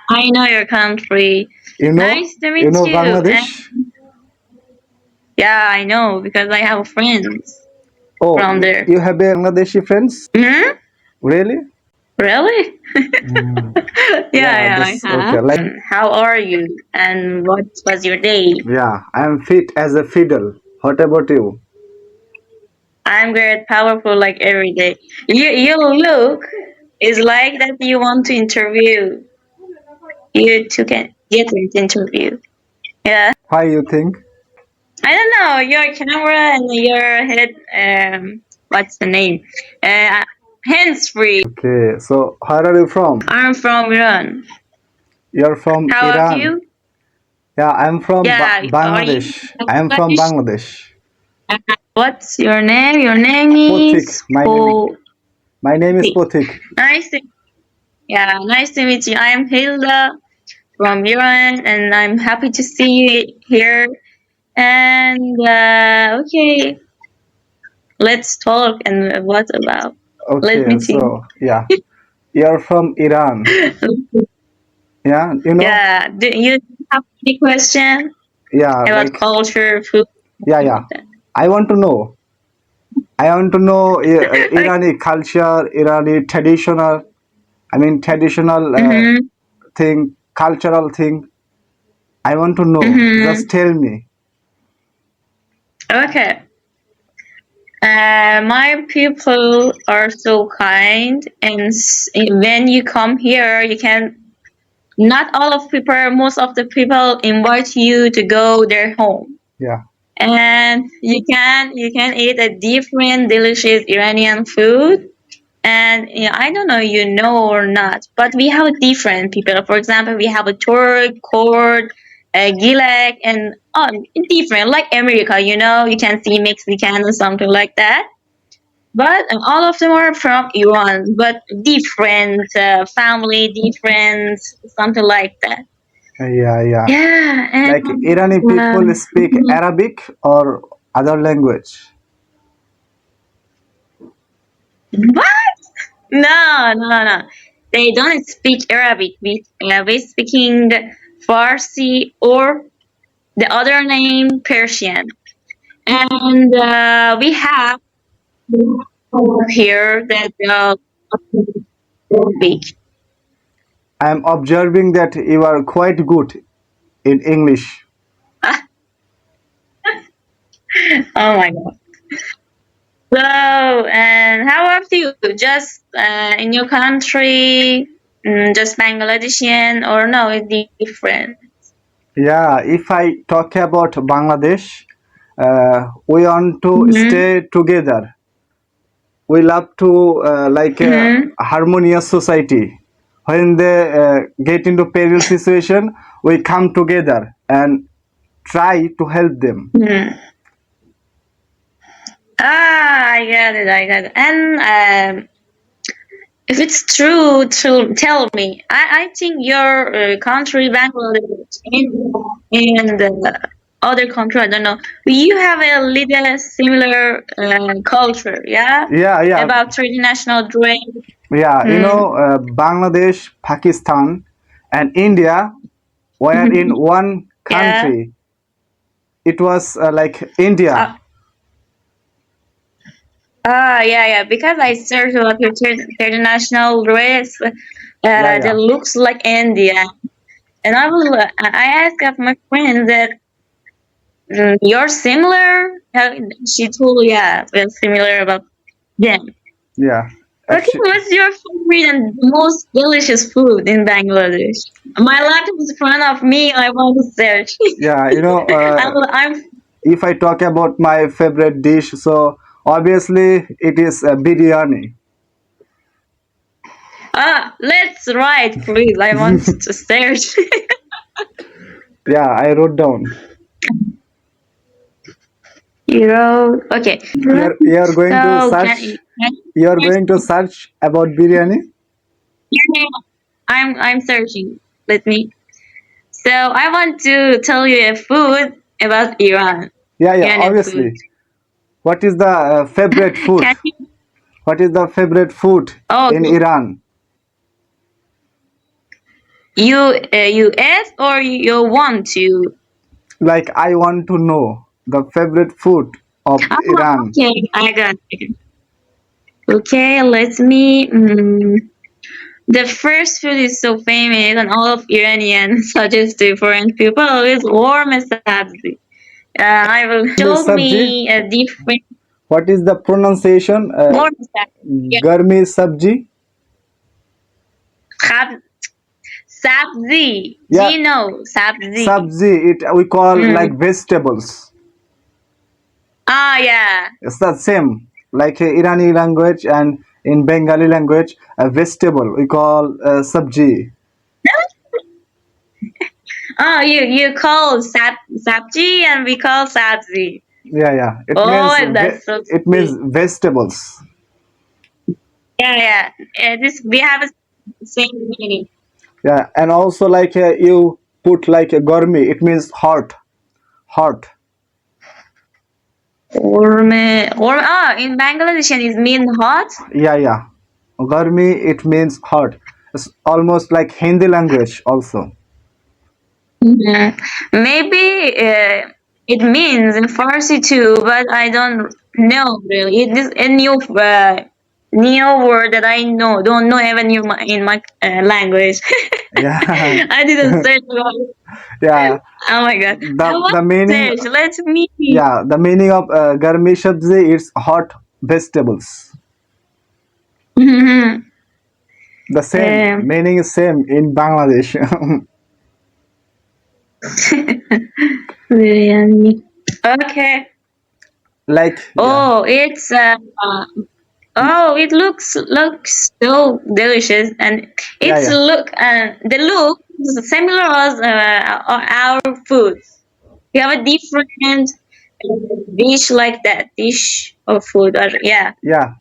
I know your country. You know, Nice to meet you. Bangladesh. Yeah, I know because I have friends Oh, from there. you have a Bangladeshi friends? Hmm? Really? Really? Mm. Yeah, Yeah, yeah, I that's okay. have. How are you? And what was your day? Yeah, I am fit as a fiddle. What about you? I'm great, powerful like every day. You look is like that you want to interview. You to get this interview. Yeah. Why you think? I don't know, your camera and your head what's the name? Hands free. Okay, so where are you from? I'm from Iran. You're from How about Iran. you? Yeah, I'm from Yeah, are you Bangladesh. I'm from Bangladesh? Bangladesh. What's your name? Your name Pothik. is Pothik. My name is Pothik. Nice to nice to meet you. I am Hilda from Iran, and I'm happy to see you here. And okay, let's talk. And what about? Let me Okay, think. so yeah, you're from Iran. Yeah, you know. Yeah, do you have any question Yeah, about like culture, food, yeah, something yeah. like that? I want to know. I want to know Okay. Irani culture, Irani traditional. I mean traditional Mm-hmm. thing, cultural thing. I want to know. Just Mm-hmm. tell me. Okay. My people are so kind, and when you come here, you can. Not all of people, most of the people invite you to go their home, Yeah. and you can eat a different delicious Iranian food. And yeah, I don't know you know or not, but we have different people. For example, we have a Turk, Kurd, Gilek, and different like America. You can see Mexican or something like that. But all of them are from Iran, but different family, different something like that. Yeah, yeah. Yeah, and Like Irani people speak Arabic or other language. what? No, no, no. They don't speak Arabic. We speaking Farsi or the other name Persian, and we have here that Arabic. I'm observing that you are quite good in English. Oh my god. So, and how about you? Just in your country, just Bangladeshian, or no, it's different? Yeah, if I talk about Bangladesh, we want to Mm-hmm. stay together. We love to like Mm-hmm. a harmonious society. When they get into peril situation, we come together and try to help them. Mm-hmm. Ah, I get it. I get it. And if it's true, to tell me. I think your country, Bangladesh, and other country, I don't know. You have a little similar culture, yeah, Yeah, yeah, about traditional dress. yeah. Hmm. Bangladesh, Pakistan, and India were in one Yeah. country. It was like India. Uh, yeah, yeah. Because I searched about your international dress, Yeah, that yeah. looks like India, and I asked of my friend that you're similar. She told, yeah, we're similar about them. Yeah, Okay, actually, what's your favorite and most delicious food in Bangladesh? My laptop is in front of me. I want to search. yeah, I'm if I talk about my favorite dish, so obviously it is biryani. let's write, please. I want to search. Yeah, I wrote down. You wrote, okay. You're going to So search. can You're you going to search about biryani. yeah, I'm searching. Let me. So I want to tell you a food about Iran. Yeah, yeah, Iranian food. obviously. What is the favorite food? Can you? What is the favorite food Oh, in Iran? You ate or you want to? Like I want to know the favorite food of Oh, Iran. okay, I got it. Okay, let me. The first food is so famous, and all of Iranian suggest to foreign people is warm sabzi. I will Miss show Sabji, me a different what is the pronunciation? warm sabzi. Yeah, Garmi sabji. khab- sabzi. Do Yeah, you know sabzi? sabji. It we call like Mm. vegetables. Ah, yeah. It's the same like Irani language and in Bengali language, a vegetable we call sabji. Oh, you call sabji and we call sabzi. Yeah, yeah. Oh, that's so It means sweet. vegetables. Yeah, yeah. This we have a same meaning. Yeah, and also like you put like a gourmet. It means heart. In Bangladesh it mean hot. Yeah, yeah. Gourmet it means heart. It's almost like Hindi language also. Mhm. Maybe it means in Farsi too, but I don't know really. It is a new word that I don't know even in my language. Yeah, I didn't search about it. yeah. Oh my god! I The want meaning, to search. Let me. yeah, the meaning of garmi sabzi is hot vegetables. Mhm. The same Um, meaning is same in Bangladesh. biryani. Okay. Like yeah, Oh, it's oh, it looks so delicious, and yeah, yeah, the look is similar as our foods. We have a different dish like that dish of food, or yeah. yeah.